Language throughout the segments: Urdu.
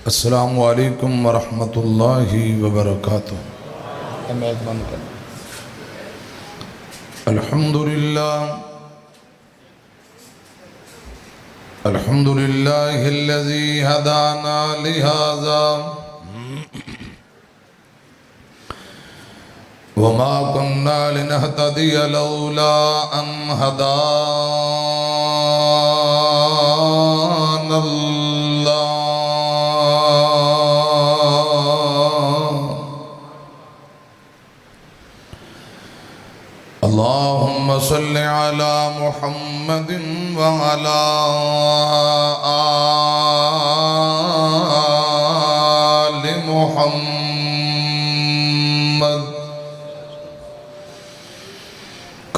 السلام علیکم ورحمۃ اللہ وبرکاتہ۔ الحمد للہ الذی ہدانا لہذا وما كنا لنهتدی لولا ان هدانا اللہ۔ اللہم صل علی محمد وعلی آل محمد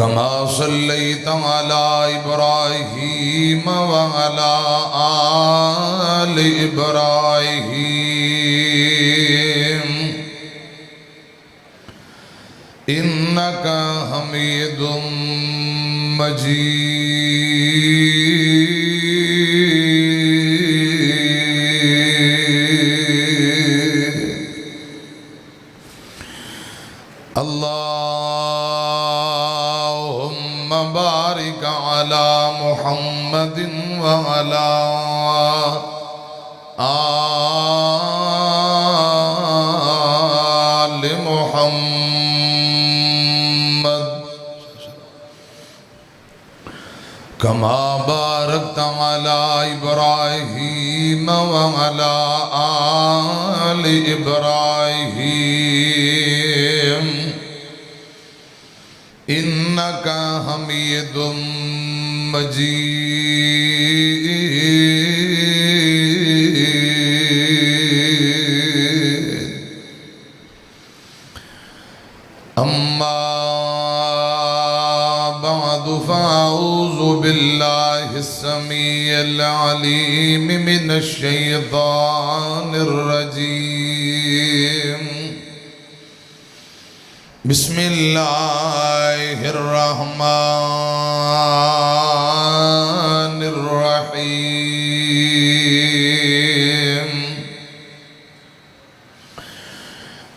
کما صلیت علی ابراہیم وعلی آل ابراہیم انکا حمید مجید۔ اللہم بارک علی محمد وعلی آل محمد کما بارکت علی ابراہیم وعلی آل ابراہیم انکا حمید مجید۔ اما بعد فاعوذ باللہ السمیع العلیم من الشیطان الرجیم۔ بسم اللہ الرحمن الرحیم۔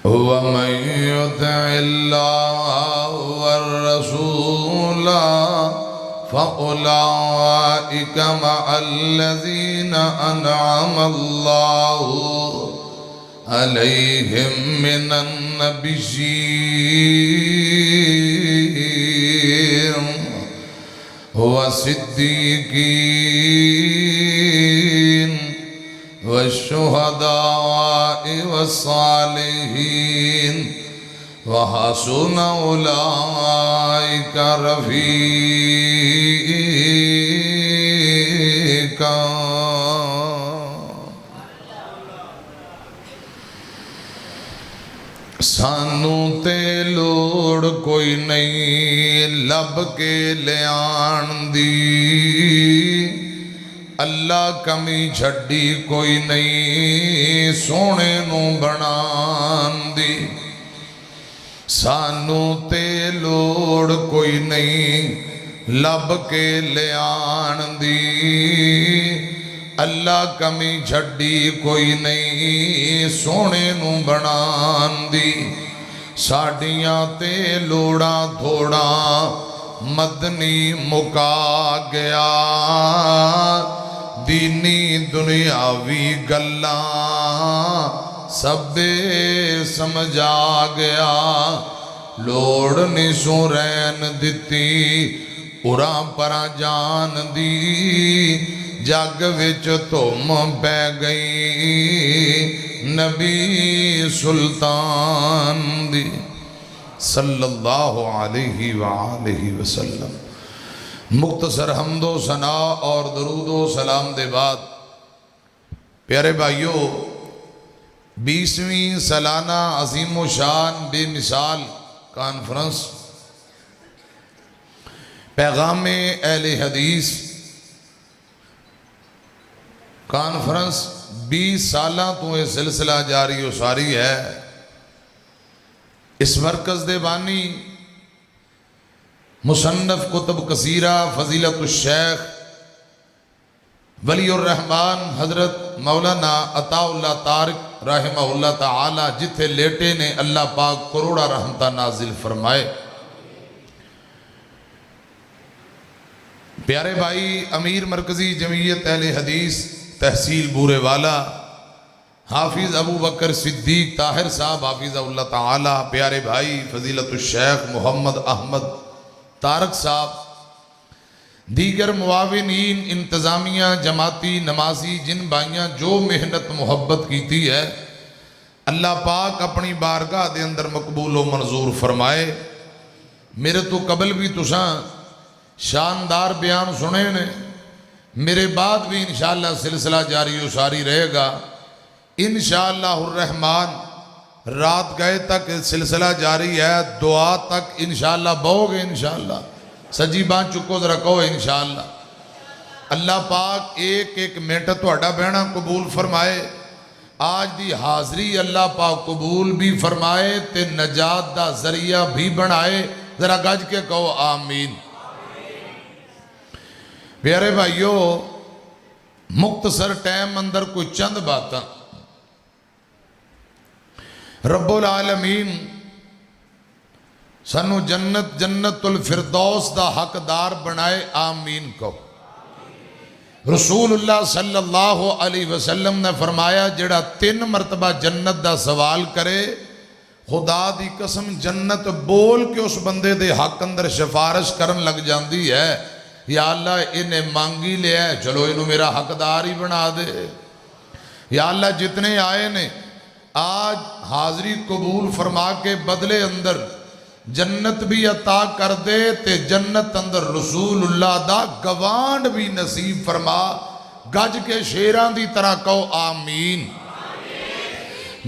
ومن يطع الله والرسول فأولئك مع الذين أنعم الله عليهم من النبيين والصديقين والشهداء والصالحين وحسن أولئك رفيقا۔ سانو تے لوڑ کوئی نہیں لب کے لیان دی، اللہ کمی چھڑی کوئی نہیں سونے نو بنان دی۔ سانو تے لوڑ کوئی نہیں لب کے لیان دی، اللہ کمی چھڑی کوئی نہیں سونے نو بنان دی۔ ساڑیاں تے لوڑا تھوڑا مدنی مکا گیا، دینی دنیاوی گلاں سبے سمجھا گیا۔ لوڑ نہیں سورین دتی اُراں پرا جان دی، جگ وچ تم پہ گئی نبی سلطان دی صلی اللہ علیہ وآلہ وسلم۔ مختصر حمد و ثناء اور درود و سلام دے بعد پیارے بھائیو، 20ویں سالانہ عظیم و شان بے مثال کانفرنس پیغام اہل حدیث کانفرنس 20 سالہ تو یہ سلسلہ جاری و ساری ہے۔ اس مرکز دے بانی مصنف کتب کثیرہ فضیلت الشیخ ولی الرحمن حضرت مولانا عطا اللہ طارق رحمہ اللہ تعالی جتھے لیٹے نے اللہ پاک کروڑا رحمتہ نازل فرمائے۔ پیارے بھائی امیر مرکزی جمعیت اہل حدیث تحصیل بورے والا حافظ ابو بکر صدیق طاہر صاحب حافظ اللہ تعالی، پیارے بھائی فضیلت الشیخ محمد احمد طارق صاحب، دیگر معاونین انتظامیہ جماعتی نمازی جن بھائیاں جو محنت محبت کیتی ہے اللہ پاک اپنی بارگاہ دے اندر مقبول و منظور فرمائے۔ میرے تو قبل بھی تساں شاندار بیان سنے نے، میرے بعد بھی انشاءاللہ سلسلہ جاری و ساری رہے گا انشاءاللہ الرحمن۔ رات گئے تک سلسلہ جاری ہے، دعا تک انشاءاللہ بہو گے انشاءاللہ، سجی بان چکو ذرا کہو انشاءاللہ۔ اللہ پاک ایک ایک منٹ تہاڈا بہنا قبول فرمائے، آج دی حاضری اللہ پاک قبول بھی فرمائے تے نجات دا ذریعہ بھی بنائے، ذرا گج کے کہو آمین۔ پیارے بھائیو، مختصر ٹائم اندر کوئی چند باتاں رب العالمین سانو جنت الفردوس دا حقدار بنائے، آمین کو۔ رسول اللہ صلی اللہ علیہ وسلم نے فرمایا جڑا 3 مرتبہ جنت دا سوال کرے خدا دی قسم جنت بول کے اس بندے دے حق اندر سفارش کرن لگ جاندی ہے، یا اللہ انہیں مانگی لے ہے چلو انہوں میرا حقدار ہی بنا دے۔ یا اللہ جتنے آئے نے آج حاضری قبول فرما کے بدلے اندر جنت بھی عطا کر دے تے جنت اندر رسول اللہ دا گوانڈ بھی نصیب فرما، گج کے شیران دی طرح کہو آمین۔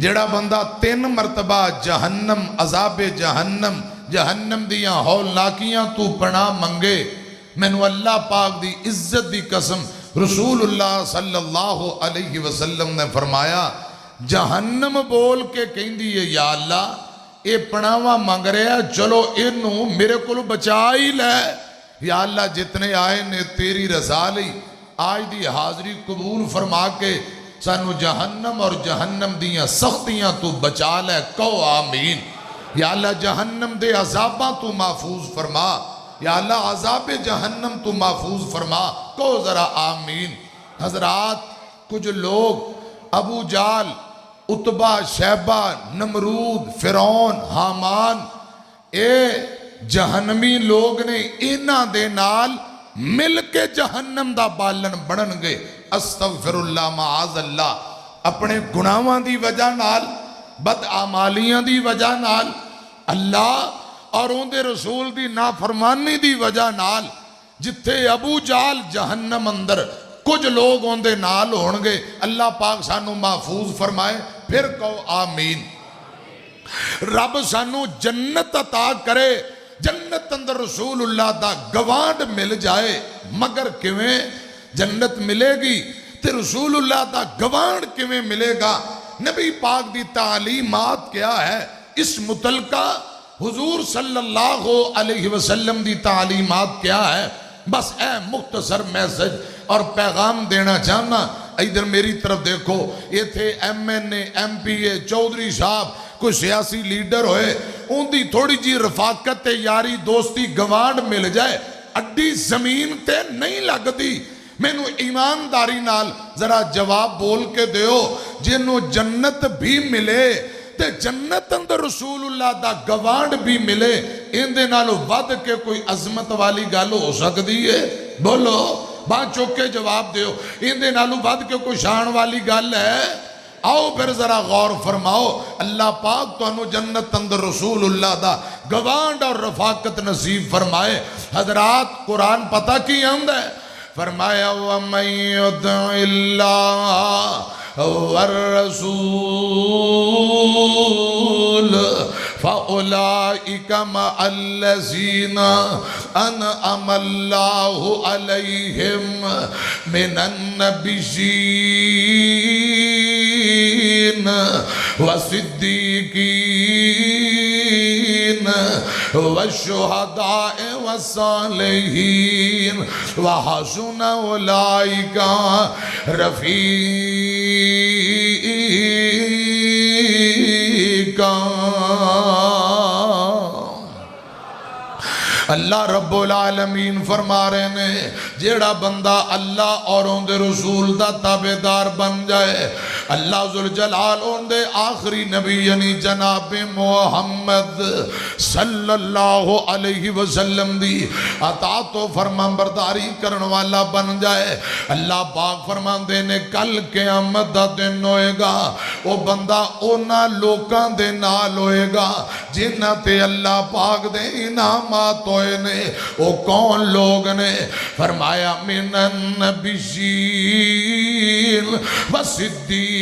جڑا بندہ 3 مرتبہ جہنم عذاب جہنم دیاں ہولناکیاں تو پناہ منگے، مینو اللہ پاک دی عزت دی قسم رسول اللہ صلی اللہ علیہ وسلم نے فرمایا جہنم بول کے کہیں دی ہے یا اللہ اے پناہاں مانگ رہا چلو انہوں میرے کو بچا ہی لے۔ یا اللہ جتنے آئے نے تیری رضا لی، آج دی حاضری قبول فرما کے سانو جہنم اور جہنم دیاں سختیاں تو بچا لے، کہو آمین۔ یا اللہ جہنم دے عذاباں تو محفوظ فرما، یا اللہ عذاب جہنم تو محفوظ فرما، کہو ذرا آمین۔ حضرات کچھ لوگ ابو جال، عتبہ، شیبہ، نمرود، فرعون، حامان، اے جہنمی لوگ نے انہاں دے نال مل کے جہنم دا بالن بڑھن گے، استغفر اللہ معاذ اللہ، اپنے گناہاں دی وجہ نال، بدعمالیاں دی وجہ نال، اللہ اور ان دے رسول دی نافرمانی دی وجہ نال، جتھے ابو جال جہنم اندر کچھ لوگ ان دے نال ہونگے، اللہ پاک سانو محفوظ فرمائے، پھر کہو آمین۔ رب سانو جنت عطا کرے، جنت اندر رسول اللہ دا گوانڈ مل جائے، مگر کیویں جنت ملے گی تے رسول اللہ دا گوانڈ کیویں ملے گا؟ نبی پاک دی تعلیمات کیا ہے اس متعلقہ؟ حضور صلی اللہ علیہ وسلم دی تعلیمات کیا ہے؟ بس اے مختصر میسج اور پیغام دینا چاہنا، ادھر میری طرف دیکھو، یہ تھے ایم این اے، ایم پی اے، چودھری صاحب، کوئی سیاسی لیڈر ہوئے، ان دی تھوڑی جی رفاقت یاری دوستی گوانڈ مل جائے، اڈی زمین تے نہیں لگ دی۔ میں نو ایمانداری نال ذرا جواب بول کے دیو، جنہوں جنت بھی ملے تے جنت اندر رسول اللہ دا گوانڈ بھی ملے، ان دے نالو ود کے کوئی عظمت والی گل ہو سکتی ہے؟ بولو بات چوکے جواب دیو، ان دے نالو ود کے کوئی شان والی گل ہے؟ آؤ پھر ذرا غور فرماؤ، اللہ پاک تو انہوں جنت اندر رسول اللہ دا گوانڈ اور رفاقت نصیب فرمائے۔ حضرات قرآن پتہ کی آمد ہے؟ فرمایا وَمَن يُطِعِ اللَّهَ وَالرَّسُولَ فَأُولَئِكَ مَعَ الَّذِينَ أَنْعَمَ اللَّهُ عَلَيْهِمْ مِنَ النَّبِيِّينَ وَالصِّدِّيقِينَ والشہداء والصالحین وحسن اولئک رفیقا۔ اللہ رب العالمین فرما رہے نے جیڑا بندہ اللہ اور ان دے رسول دا تابعدار بن جائے، اللہ ذوالجلال ان دے آخری نبی یعنی جناب محمد صلی اللہ علیہ وسلم دی اطاعت و فرمان برداری کرن والا بن جائے، اللہ پاک فرمان دے نے کل قیامت دا دن ہوئے گا، وہ بندہ اونا لوکاں دے نال ہوئے گا جنہ تے اللہ پاک دے انعامات ہوئے نے۔ وہ کون لوگ نے؟ فرمایا من النبیین والصدیقین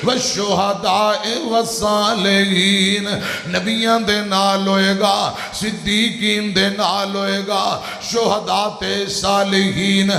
والشہداء والصالحین، نبیان دے نال ہوئے گا، صدیقین دے نال ہوئے گا، شہداء تے صالحین۔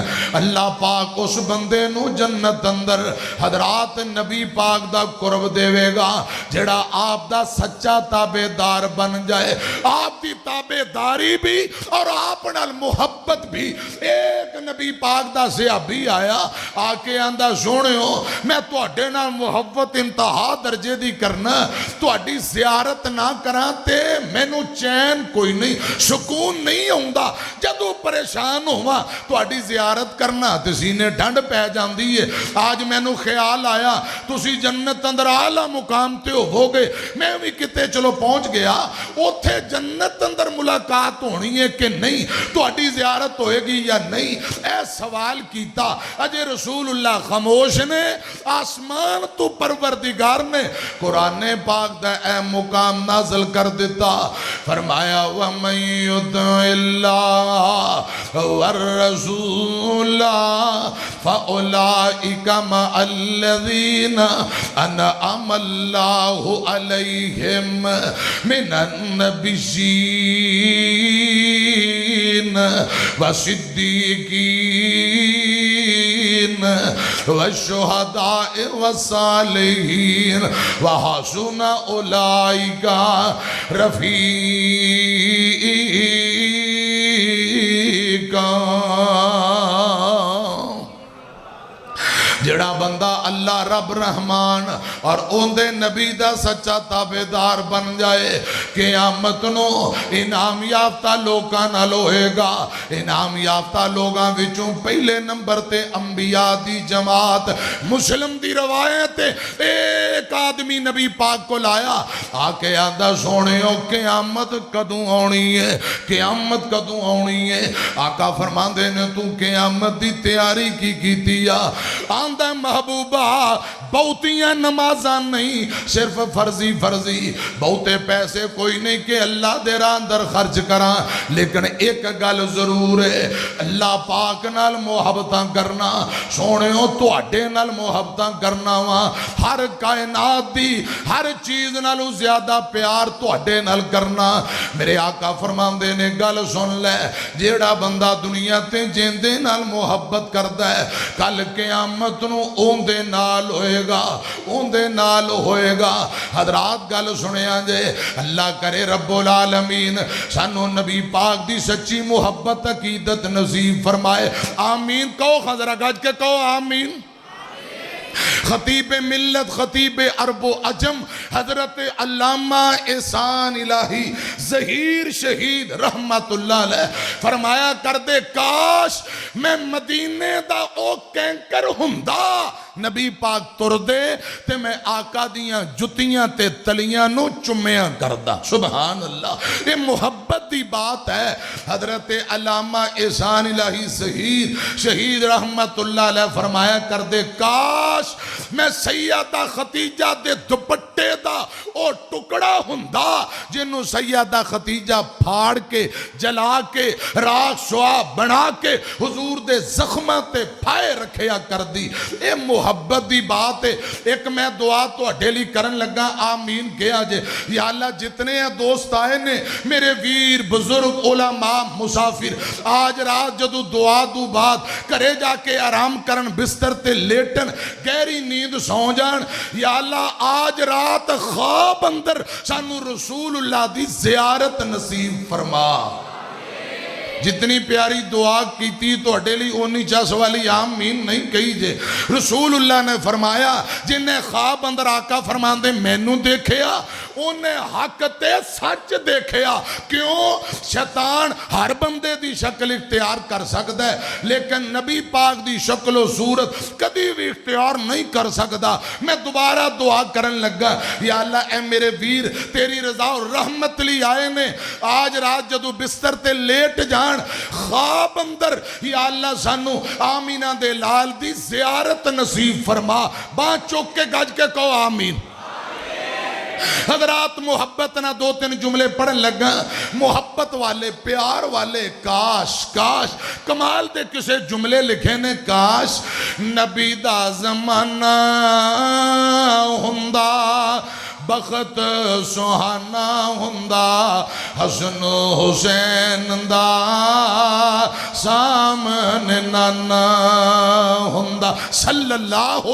اللہ پاک اس بندے نو جنت اندر حضرات نبی پاک دا قرب دے گا جڑا آپ دا سچا تابعدار بن جائے، آپ دی تابعداری بھی اور آپ نال محبت بھی۔ ایک نبی پاک دا صحابی آیا آکے آندہ سونے ہو میں تواڈے نال محبت انتہا درجے دی کرنا، تواڈی زیارت نہ کراتے میں نو چین کوئی نہیں، سکون نہیں ہوندہ، جدو پریشان ہوا تواڈی زیارت کرنا تسی نے ڈھنڈ پہ جاندی ہے۔ آج میں نو خیال آیا تسی جنت اندر اعلیٰ مقام تے ہو گے، میں بھی کتے چلو پہنچ گیا، اوتھے جنت اندر ملاقات ہونی ہے کہ نہیں، تواڈی زیارت ہوئے گی یا نہیں؟ اے سوال کیتا اجے رسول اللہ خاموش نے، آسمان تو پروردگار نے قرآن پاک دا اے مقام نازل کر دیتا، فرمایا وَمَن يُطِعِ اللَّهَ وَالرَّسُولَ فَأُولَئِكَ مَعَ الَّذِينَ أَنْعَمَ اللَّهُ عَلَيْهِمْ مِنَ النَّبِيِّينَ والصدیقین والشہداء والصالحین وحسن اولئک رفیقا۔ جڑا بندہ اللہ رب رحمان اور ان دے نبی دا سچا تابعدار بن جائے، قیامت نو انعام یافتہ لوگاں نال ہوئے گا۔ انعام یافتہ لوگاں وچوں پہلے نمبر تے انبیاء دی جماعت۔ مسلم دی روایت ایک آدمی نبی پاک کو لایا آکے آندہ سونے ہو قیامت کدوں آنی ہے، قیامت کدوں آنی ہے؟ آقا فرمان دے نے تو قیامت دی تیاری کی دیا؟ آندہ محبوبہ بہتیاں نمازاں نہیں، صرف فرضی بہتے پیسے کوئی نہیں کہ اللہ دے راہ اندر خرچ کراں، لیکن ایک گل ضرور ہے اللہ پاک نال محبتاں کرنا، سونے ہو تواڈے نال محبتاں کرنا وہاں، ہر کائنات دی ہر چیز نالوں زیادہ پیار تواڈے نال کرنا۔ میرے آقا فرمان دے نے گل سن لے، جیڑا بندہ دنیا تے جیندے نال محبت کردا ہے کل قیامت نو اون دے نال ہوئے گا، اون دے نال ہوئے گا۔ حضرات گل سنیا جے، اللہ کرے رب العالمین سانو نبی پاک دی سچی محبت عقیدت نصیب فرمائے، آمین کہو، خضرہ گج کے کہو آمین۔ خطیب ملت، خطیب عرب و عجم حضرت علامہ احسان الہی ظہیر شہید رحمت اللہ علیہ فرمایا کر دے کاش میں مدینے دا او کینکر ہندہ نبی پاک تر دے تے میں آقا دیاں جتیاں تے تلیاں نو چمیاں کردہ۔ سبحان اللہ، یہ محبت دی بات ہے۔ حضرت علامہ احسان الہی شہید رحمت اللہ علیہ فرمایا کر دے کاش میں سیدہ خدیجہ دے دوپٹے دا او ٹکڑا ہندہ جنہوں سیدہ خدیجہ پھاڑ کے جلا کے راکھ شعا بنا کے حضور دے زخمہ تے پھائے رکھیا کر دی۔ اے محبت دی بات ہے۔ ایک میں دعا تو اڈیلی کرن لگا، آمین کیا جے۔ یا اللہ جتنے ہیں دوست آئے نے میرے ویر بزرگ علماء مسافر آج رات جدو دعا دو بات کرے جا کے آرام کرن بستر تے لیٹن گہری نیند سو جان، یا اللہ آج رات خواب خواب اندر سانو رسول اللہ دی زیارت نصیب فرما جتنی پیاری دعا کیتی تو اٹھے لی اونی چاس والی آمین نہیں کہی جے رسول اللہ نے فرمایا جنہیں خواب اندر آقا فرمان دے مینوں دیکھیا انہیں حق تے سچ دیکھیا کیوں شیطان ہر بندے دی شکل اختیار کر سکتا ہے لیکن نبی پاک دی شکل و صورت کدی بھی اختیار نہیں کر سکتا میں دوبارہ دعا کرن لگا یا اللہ اے میرے ویر تیری رضا اور رحمت لی آئے نے آج رات جدو بستر تے لیٹ جان خواب اندر یا اللہ سانو آمینہ دے لال دی زیارت نصیب فرما باں چوک کے گج کے کہو آمین حضرات محبت نہ دو تین جملے پڑھن لگا محبت والے پیار والے کاش کمال دے کسے جملے لکھے نے کاش نبی دا زمانہ ہندا بخت سہانا ہندا حسن حسین دا سامنے نانا ہندا صلی اللہ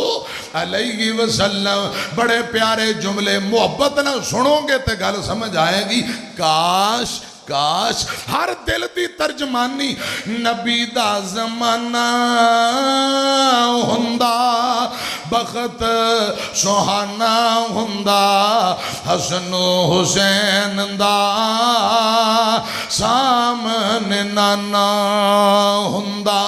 علیہ وسلم بڑے پیارے جملے محبت نہ سنو گے تے گل سمجھ آئے گی کاش ہر دل دی ترجمانی نبی دا زمانہ ہندا بخت سہانا ہندا حسن حسین دا سامنے نانا ہندا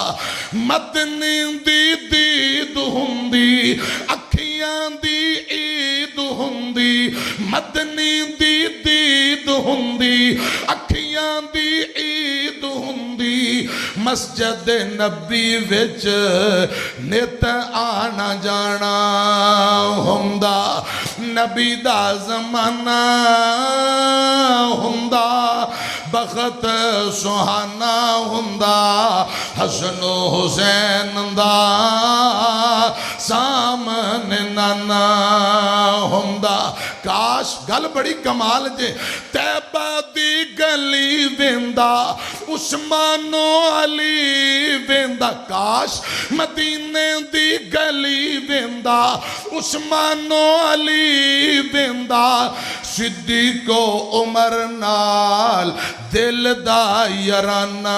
مدنی دی دید ہندی اکھیاں دی عید ہندی مدنی دی دید ہندی اکھیاں دی عید ہندی مسجد نبی وچ نت آنا جانا ہندا نبی دا زمانہ ہندا بخت سہانا ہندا حسن حسین دا سامنے نانا ہندا کاش گل بڑی کمال جے تیبہ دی گلی ویندا عثمان و علی ویندا کاش مدینے دی گلی ویندا عثمان و علی ویندا صدیق و عمر نال دل دا یارانہ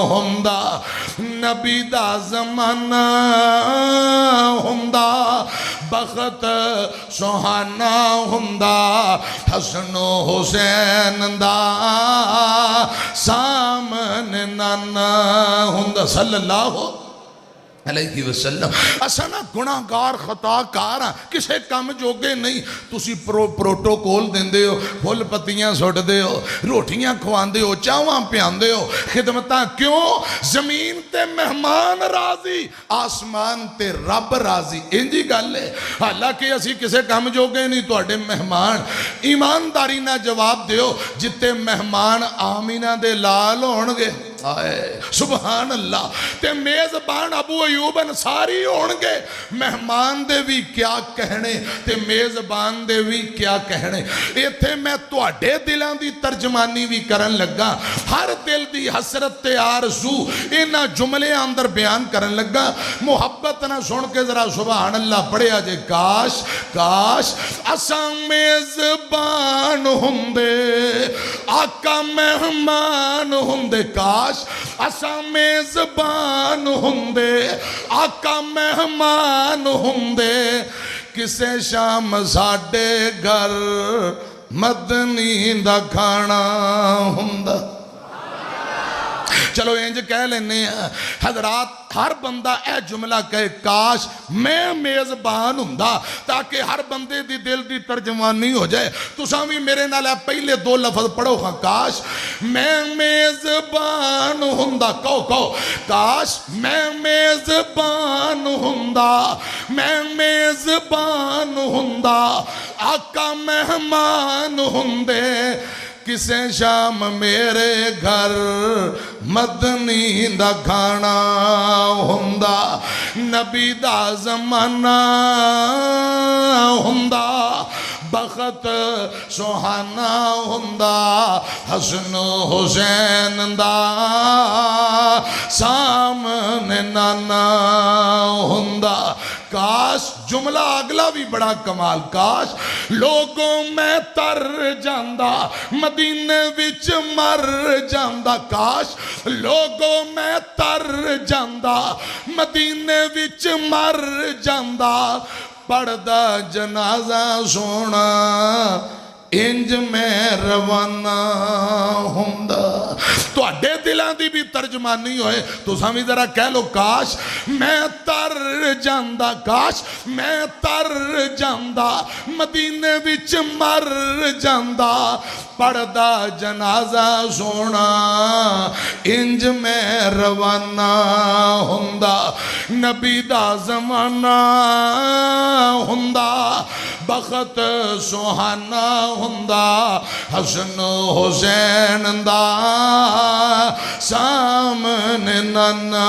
ہندا نبی دا زمانہ ہندا بخت سہانا ہندا حسن حسین دا سامنے نانا ہندا صلی اللہ علیہ وسلم اسانا گناہگار خطا کارا کسے کم جوگے نہیں تسی پروٹوکول دین دے ہو پھول پتیاں سٹ دے ہو روٹیاں کھوان دے ہو چاواں پیان دے ہو خدمتاں کیوں زمین تے مہمان راضی آسمان تے رب راضی انجی گل ہے حالانکہ اسی کسے کم جوگے نہیں تو اڈے مہمان ایمانداری نہ جواب دے ہو جتے مہمان آمینہ دے لال ہونگے آئے سبحان اللہ تے میزبان ابو ایوب انصاری ہونگے مہمان دے بھی کیا کہنے تے میزبان دے بھی کیا کہنے ایتھے میں تواڈے دلان دی ترجمانی بھی کرن لگا ہر دل دی حسرت تے آرزو اینا جملے اندر بیان کرن لگا محبت نہ سن کے ذرا سبحان اللہ پڑھے آجے کاش اساں میزبان ہوندے آقا مہمان ہوندے کاش اساں میزبان ہوندے آقا مہمان ہوندے کسے شام ساڈے گھر مدنی دا کھانا ہوندا چلو انج کہہ لینے حضرات ہر بندہ اے جملہ کہے کاش میں میزبان ہوندا تاکہ ہر بندے دی دل دی ترجمانی ہو جائے تو سامی میرے نالے پہلے دو لفظ پڑھو ہاں کاش میں میزبان ہوندا کہو کاش میں میزبان ہوندا میں میزبان ہوندا آقا مہمان ہوندے کسے شام میرے گھر مدنی دا کھانا ہوندا نبی دا زمانہ ہوندا بخت سہانا ہوندا حسن حسین دا سامنے نانا ہوندا کاش جملہ اگلا بھی بڑا کمال کاش لوگوں میں تر جاندا مدینے وچ مر جاندا کاش لوگوں میں تر جاندا مدینے وچ مر جاندا پڑھدا جنازہ سونا انج میں روانہ ہوندا تواڈے دلاں دی بھی ترجمانی ہوئے تساں وی ذرا کہہ لو کاش میں تر جاندا کاش میں تر جاندا مدینے وچ مر جاندا پڑھدا جنازہ سونا انج میں روانہ ہوندا نبی دا زمانہ ہوندا بخت سہانا ہوندا حسن حسین دا سامنے نانا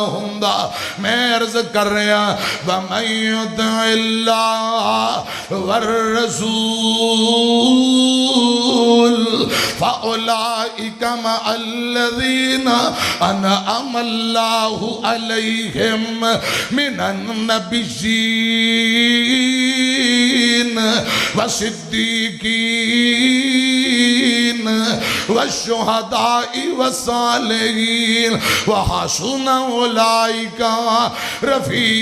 ہوندا میں عرض کر رہا وَمَن يُطِعِ اللَّهَ وَالرَّسُولَ فَأُولَئِكَ مَعَ الَّذِينَ أَنْعَمَ اللَّهُ عَلَيْهِمْ مِنَ النَّبِيِّينَ والصدیقین والشہداء والصالحین وحسن اولئک رفیقا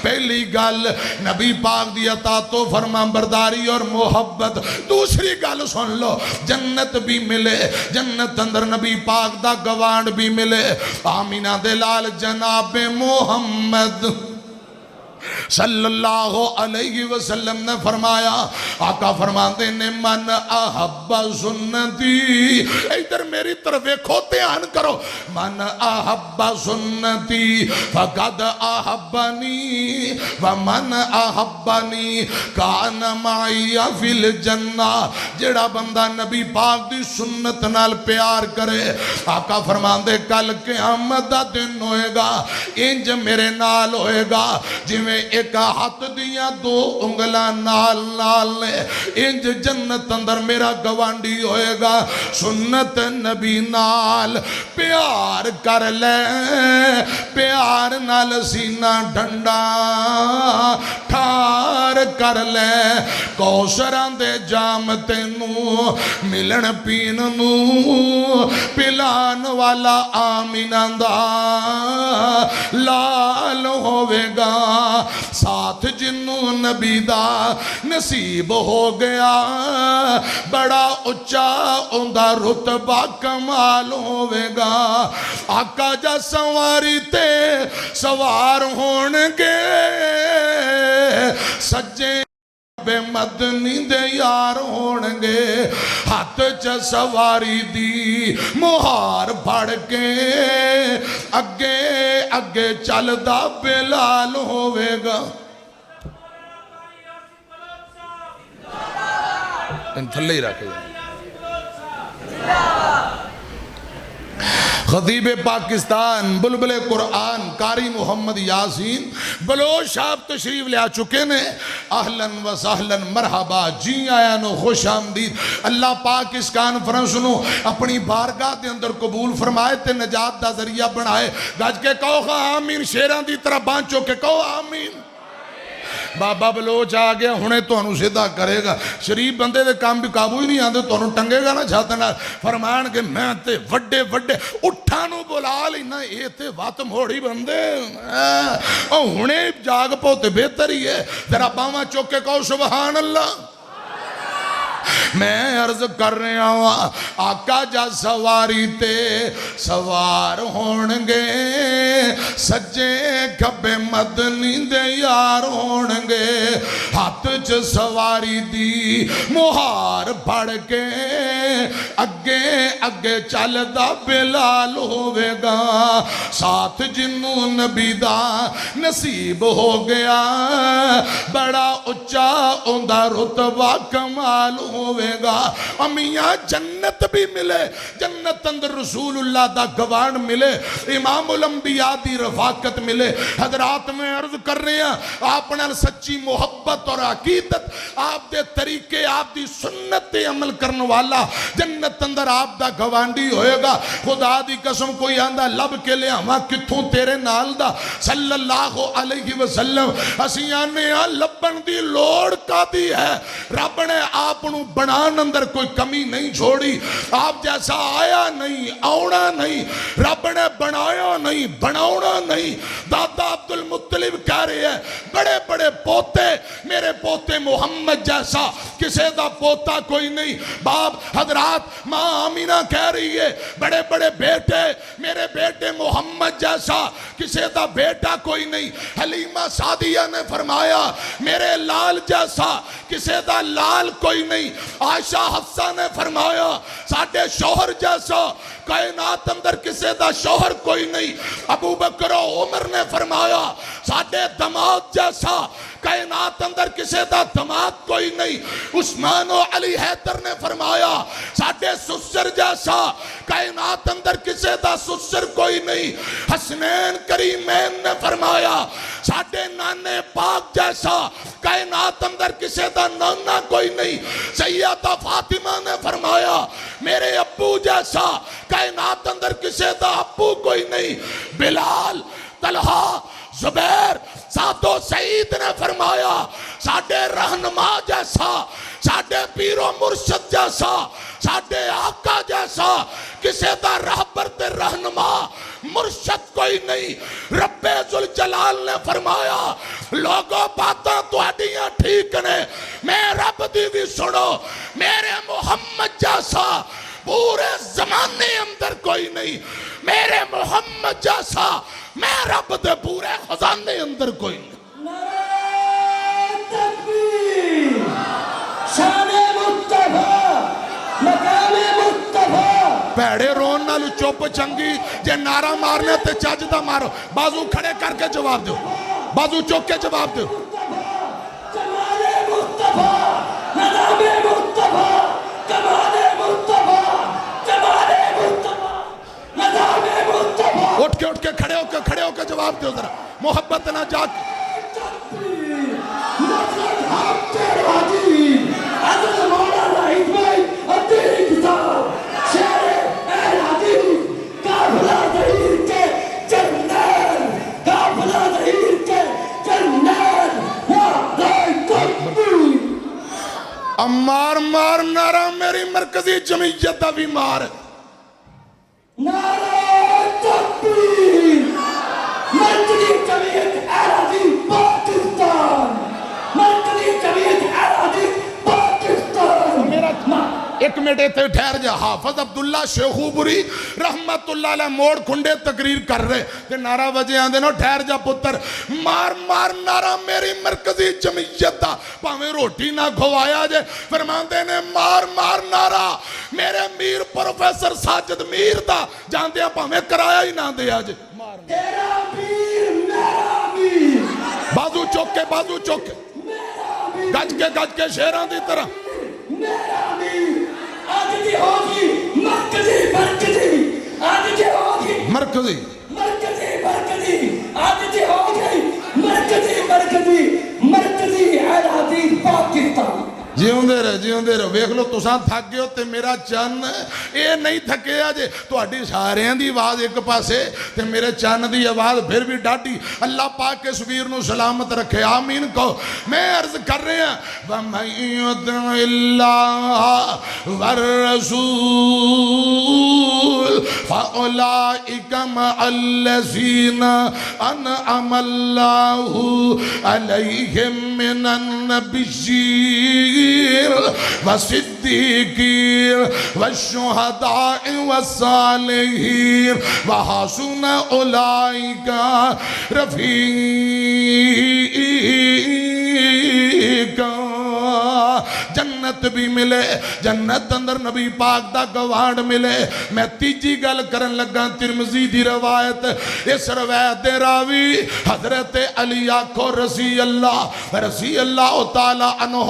پہلی گل نبی پاک دی اطاعت و فرمان برداری اور محبت دوسری گل سن لو جنت بھی ملے جنت اندر نبی پاک دا گوانڈ بھی ملے آمینہ دلال جناب محمد صلی اللہ علیہ وسلم نے فرمایا آقا فرماتے نے من احب سنتی ادھر میری طرف ایک دھیان کرو من احب سنتی فقد احبنی ومن احبنی کان معی فی الجنہ جڑا بندہ نبی پاک دی سنت نال پیار کرے آقا فرماتے کل قیامت دا دن ہوئے گا انج میرے نال ہوئے گا جو ایک ہاتھ دیا دو انگلا نال نال نے انج جنت اندر میرا گوانڈی ہوئے گا سنت نبی نال پیار کر لے پیار نال سینہ ڈھنڈا ٹھار کر لے کوثران دے جام تینوں ملن پین نو پلان والا آمینہ دا لال ہوئے گا ساتھ جنوں نبی دا نصیب ہو گیا بڑا اچھا اندہ رتبہ کمال ہوئے گا آقا جا سواری تے سوار ہونگے سجے بے مدنی دے یار ہونگے ہاتھ چا سواری دی مہار بڑھ کے اگے اگے چل دا بلال ہوئے گا ان تھلے ہی رکھے خطیب پاکستان بلبل قرآن قاری محمد یاسین بلوچ صاحب تشریف لے آ چکے نے اہلاً و سہلاً مرحبا جی آیا نو خوش آمدید اللہ پاک اس کانفرنس نو اپنی بارگاہ دے اندر قبول فرمائے تے نجات دا ذریعہ بنائے گج کے کہو خواہ آمین شیران دی طرح بانچو کے کہو آمین بابا بلوچ آگیا ہونے تو انہوں سیدھا کرے گا شریف بندے دے کام بھی قابو ہی نہیں آندے تو انہوں ٹنگے گا نا چھاتے نا فرمان کہ میں تے وڈے وڈے اٹھانوں بلا لینا یہ تے وات موڑی بندے ہونے جاگ پوتے بہتر ہی ہے ذرا باما چوکے کہو سبحان اللہ میں عرض کر رہا ہوں آقا جا سواری تے سوار ہونگے سجے کھبے مدنی دے یار ہونگے ہاتھ چ سواری دی مہار بڑھ کے اگے اگے چل دا بلال ہوئے گا ساتھ جنوں نبی دا نصیب ہو گیا بڑا اچھا اندہ رتبہ کمال ہوئے گا امیاں جنت بھی ملے جنت اندر رسول اللہ دا گوان ملے امام الانبیاء دی رفاقت ملے حضرات میں عرض کر رہے ہیں آپ نے سچی محبت اور عقیدت آپ دے طریقے آپ دی سنت تے عمل کرن والا جنت اندر آپ دا گوانڈی ہوئے گا. خدا دی قسم کوئی آندہ لب کے لے ہما کتھوں تیرے نال دا صلی اللہ علیہ وسلم. اسی آنے ہاں لبن دی لوڑ کا دی ہے. رب نے آپ نو بنان اندر کوئی کمی نہیں چھوڑی. آپ جیسا آیا نہیں آونا نہیں, رب نے بنایا نہیں بناونا نہیں. دادا عبدالمطلب کہہ رہے ہیں بڑے بڑے پوتے, میرے پوتے محمد جیسا کسے دا پوتا کوئی نہیں. باپ حضرات ماں آمینہ کہہ رہی ہے بڑے بڑے بیٹے, میرے بیٹے محمد جیسا کسے دا بیٹا کوئی نہیں. حلیمہ سعدیہ نے فرمایا میرے لال جیسا کسے دا لال کوئی نہیں. عائشہ حفصہ نے فرمایا ساڑھے شوہر جیسا کائنات اندر کسے دا شوہر کوئی نہیں. ابو بکر و عمر نے فرمایا ساڑھے دماد جیسا کائنات اندر کسے دا دماد کوئی نہیں. عثمان و علی حیدر نے فرمایا ساڑھے سسر جیسا کائنات اندر کسے دا سسر کوئی نہیں. حسنین کریمین نے فرمایا ساڑھے نانے پاک جیسا کائنات اندر کسے دا نانا کوئی نہیں. سیدہ فاطمہ نے فرمایا میرے ابو جیسا کائنات اندر کسے دا ابو کوئی نہیں. بلال, طلحہ, زبیر, سعد و سعید نے فرمایا ساڑھے رہنما جیسا, ساڑھے پیر و مرشد جیسا, ساڑھے آقا جیسا کسے دا رہبر تے رہنما مرشد کوئی نہیں. رب ذوالجلال نے فرمایا لوگوں باتاں تو ہڈیاں ٹھیک نے, میں رب دی بھی سنو, میرے محمد جیسا پورے زمانے اندر کوئی نہیں. میرے محمد جیسا میں رب دے پورے خزانے اندر کوئی نہیں. نعرہ تکبیر, شان مصطفیٰ, مقام مصطفیٰ. پیڑے رون نالو چوپ چنگی جے نعرہ مارنے تے چاجدہ مارو. بازو کھڑے کر کے جواب دو, بازو چوک کے جواب دو. جمال مصطفیٰ, نظام مصطفیٰ, کمال مصطفیٰ, جمال مصطفیٰ, نظام مصطفیٰ. اٹھ کے کھڑے ہو کے جواب دو ذرا, محبت نہ جا کے. نصرت حق تیرے حاجی, حضرت مولانا اسماعیل الدین کتاب, شہر اہل حدیث, قافلہ ظہیر کے جنرل, قافلہ ظہیر کے جنرل. نعرہ تکبیر. امار مار نعرہ میری مرکزی جمعیت دا بھی مار. نعرہ تکبیر, مرکزی جمعیت اہل حدیث پاکستان, مرکزی جمعیت اہل حدیث پاکستان. ایک منٹ تے ٹھہر جا. حافظ عبداللہ شیخوبری رحمت اللہ علیہ موڑ کھنڈے تقریر کر رہے تے نعرہ وجہ آن دے نو ٹھہر جا پتر. مار مار نعرہ میری مرکزی جمعیت دا, پاہمیں روٹی نہ کھوایا جے. فرمان دے نے مار مار نعرہ میرے میر پروفیسر ساجد میر دا, جان دیا پاہمیں کرایا ہی نہ دیا جے. تیرا پیر میرا پیر, بازو چوکے بازو چوکے, گج کے شیران دی طرح. میرا پیر آج دی ہوگی مرکزی مرکزی, آج دی ہوگی مرکزی مرکزی مرکزی, آج دی ہوگی مرکزی مرکزی, مرکزی اہل حدیث پاکستان. جیوندے رہے ویکھ لو تساں تھک گئے ہو تے میرا چن اے نہیں تھکیا جے. تہاڈی ساریاں دی آواز ایک پاسے تے میرے چن دی آواز پھر بھی ڈاڈی. اللہ پاک کے سبیر نو سلامت رکھے, آمین کہو. میں عرض کر رہے ہیں وَمَن يُطِعِ اللَّهَ وَالرَّسُولَ فَأُولَٰئِكَ مَعَ الَّذِينَ أَنْعَمَ اللَّهُ عَلَيْهِم مِّنَ النَّبِيِّينَ والصدیقین والشہداء والصالحین وحسن اولئک رفیقا. جنت بھی ملے, جنت اندر نبی پاک دا گوانڈ ملے. میں تیجی گل کرن لگا ترمذی دی روایت. اس روایت دے راوی حضرت علی آکھو رضی اللہ تعالی عنہ.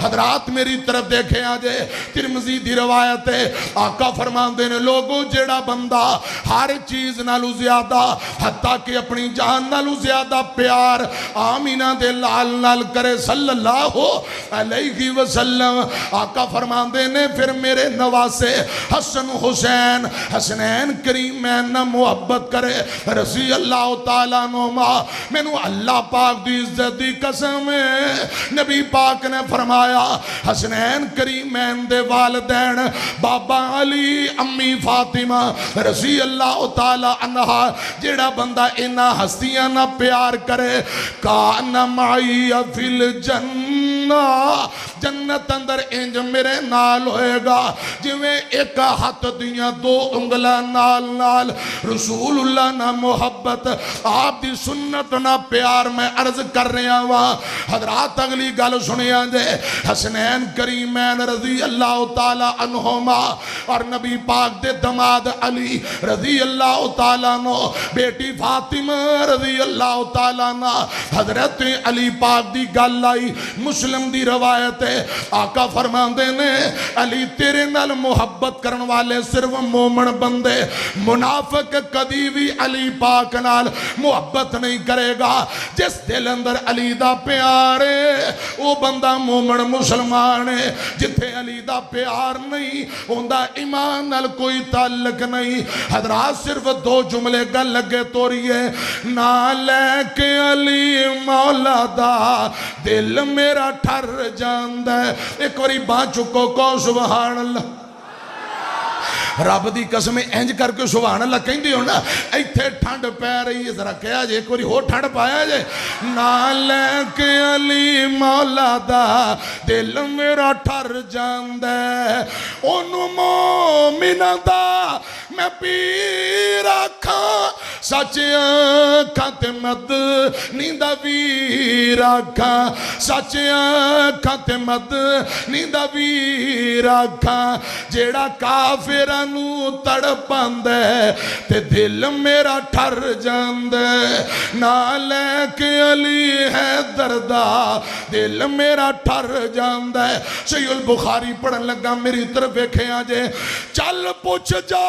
حضرات میری طرف دیکھیں آجے, ترمذی دی روایت ہے. آقا فرمان دینے لوگوں جیڑا بندہ ہر چیز نالو زیادہ حتیٰ کہ اپنی جان نالو زیادہ پیار آمینہ دے لال نال کرے صلی اللہ علیہ وسلم, آقا فرماندے نے پھر میرے نواسے حسن حسین حسنین کریمین نہ محبت کرے رضی اللہ تعالیٰ نما مینو اللہ پاک دی عزت دی قسم ہے نبی پاک نے فرمایا حسنین کریمین دے والدین بابا علی امی فاطمہ رضی اللہ تعالیٰ عنہ جیڑا بندہ انہا ہستیاں نہ پیار کرے کان معی فی الجنہ جنت اندر انج میرے نال ہوئے گا جویں ایک ہاتھ دیاں دو انگلا نال نال رسول اللہ نہ محبت آپ دی سنت نہ پیار میں عرض کر رہا ہوا حضرات اگلی گل سنیا جے حسنین کریمین رضی اللہ تعالیٰ عنہما اور نبی پاک دے دماد علی رضی اللہ تعالیٰ عنہ بیٹی فاطمہ رضی اللہ تعالیٰ عنہ حضرت علی پاک دی گل آئی مسلم دی روایت ہے آقا فرماندے نے علی تیرے نال محبت کرن والے صرف مومن بندے منافق کدی بھی علی پاک نال محبت نہیں کرے گا جس دل اندر علی دا پیارے وہ بندہ مومن مسلمان ہے جتھے علی دا پیار نہیں ہوندہ ایمان نال کوئی تعلق نہیں حضرات صرف دو جملے گل لگے توریے نہ لے کے علی مولا دا دل میرا ٹھر جاندہ ہے ایک وری باں چکو کو سبحان اللہ رب دی قسم انج کر کے سبحان اللہ کہیں دی ہونا ایتھے ٹھنڈ پہ رہی ہے ذرا کہا جے ایک وری ہو ٹھنڈ پایا جے نہ لے کے علی مولا دا دل میرا ٹھر جاندہ ہے انہوں مومنہ دا میں پیر آکھاں سچ آکھاں تے مد نیندہ ویر آکھاں سچ آکھاں تے مد نیندہ ویر آکھاں جیڑا کافرہ نو تڑپاندے تے دل میرا ٹھر جاندے نہ لے کے علی ہے دردہ دل میرا ٹھر جاندے صحیح البخاری پڑھن لگا میری طرف ایکھے آجے چل پوچھ جا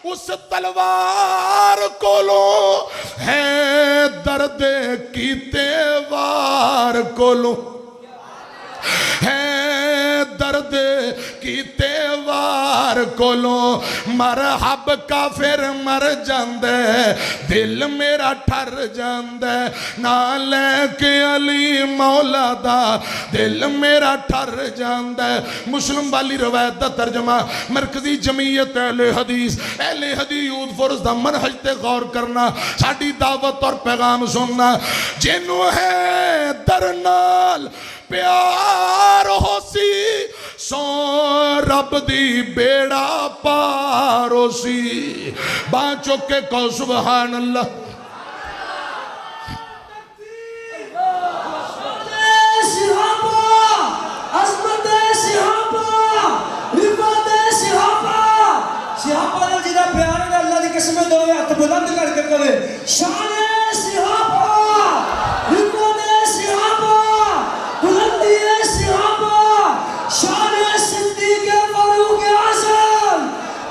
اس تلوار کولو ہے درد کی تیوار کولو ہے درد کی تیوار کولو مرحب کافر مر جاندے دل میرا ٹھر جاندے نہ لے کے علی مولا دا دل میرا ٹھر جاندے مسلم والی روایت دا ترجمہ مرکزی جمعیت اہل حدیث یوتھ فورس دا منہج تے غور کرنا ساڑی دعوت اور پیغام سننا جنو ہے درنال پیار ہو سی سو رب دی بیڑا پار ہو سی بانچو کے کو سبحان اللہ صحابہ نے جنہا پیارے اللہ دی قسمیں دوئے ہاتھ بلند کر کے کہے شان صحابہ رکوع صحابہ بلندی صحابہ شان صدیق فاروق اعظم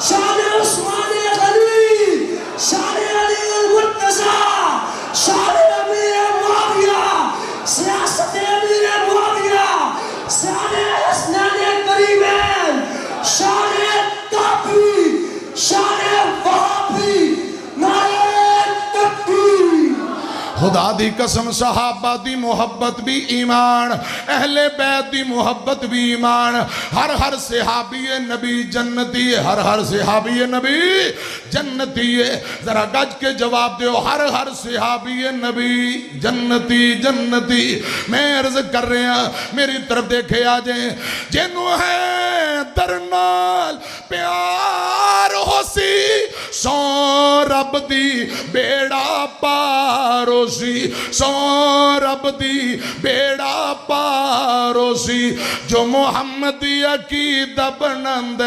شان عثمان غنی شان علی المرتضی شان امیر معاویہ سیاست امیر معاویہ شان حسنین کریمین شان تابی شان وہابی نعرہ تکبیر خدا دی قسم صحابہ دی محبت بھی ایمان اہل بیت دی محبت بھی ایمان ہر صحابی نبی جنتی ہے ہر صحابی نبی جنتی ہے ذرا گج کے جواب دیو ہر صحابی نبی جنتی میں عرض کر رہے ہیں میری طرف دیکھے آجیں جنو ہے درنال پیار ہو سی سو رب دی بیڑا پارو سی سو رب دی بیڑا پارو سی جو محمدی عقیدہ بناندے